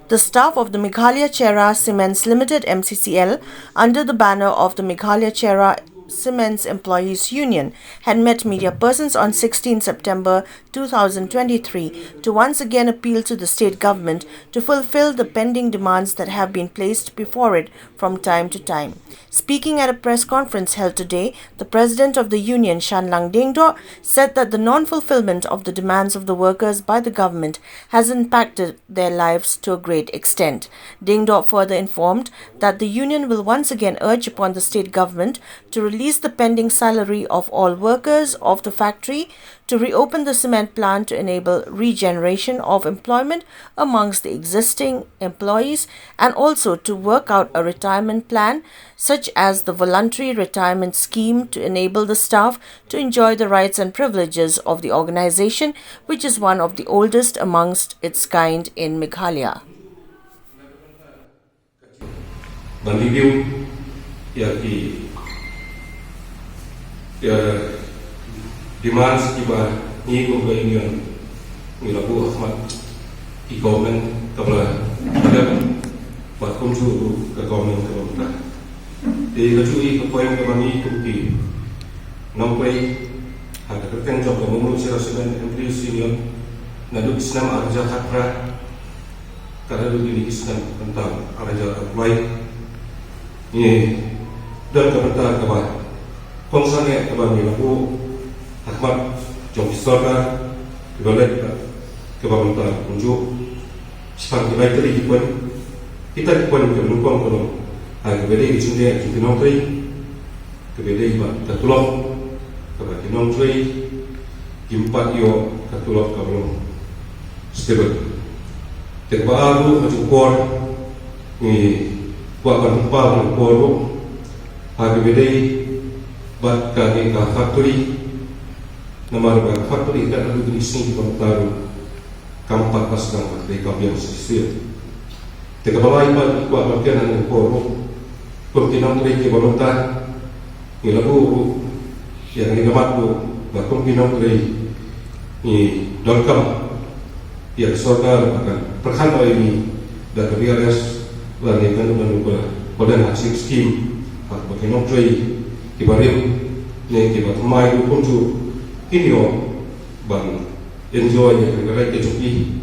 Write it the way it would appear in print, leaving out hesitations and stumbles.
The staff of the Meghalaya Cherra Cements Limited (MCCL), under the banner of the Meghalaya Cherra Cements Employees Union, had met media persons on 16 September 2023 to once again appeal to the state government to fulfill the pending demands that have been placed before it from time to time. Speaking at a press conference held today, the president of the union, Shanlang Dingdo, said that the non-fulfillment of the demands of the workers by the government has impacted their lives to a great extent. Dingdo further informed that the union will once again urge upon the state government to release the pending salary of all workers of the factory, to reopen the cement plant to enable regeneration of employment amongst the existing employees, and also to work out a retirement plan such as the voluntary retirement scheme to enable the staff to enjoy the rights and privileges of the organization, which is one of the oldest amongst its kind in Meghalaya. Demands kiba ni ko ga union ni labu ahmad I government kabla ada buat kunju ke government ke bawah de kacui ke poin ke mani ku ki nompai ada kerten job ke Meghalaya Cherra Cements Employees Union nadu Islam arja hakra kada dulu Islam tentang arja apply ni dan kementar ke bawah konsane ke bawah ni labu Ahmad jom sorga kebalik kebabentar unjuk sepanjang baik tadi kita pun kenumpang kono kebalik di sini kita nongtri kebalik tertulok kebalik nongtri jumpa yo tertulok kabelum stable terbaru macam kor ni buat numpang kor kebalik bat kaki ka factory nama rumah faktori kan ada di sini di Taru kampak pasang dari kabian sisir. Teka balai pada kuat bagian yang korup, pimpinan mereka berontak, ngilabu yang ngilamat tu, bahkan pimpinan mereka ni dalkam yang sorga akan perkhidmat ini dan kebiasaan lagi kan menubah pada hasil skim, bahkan mereka dibarim ni dibat mai pun tu ini bang enjoy yang mereka cuci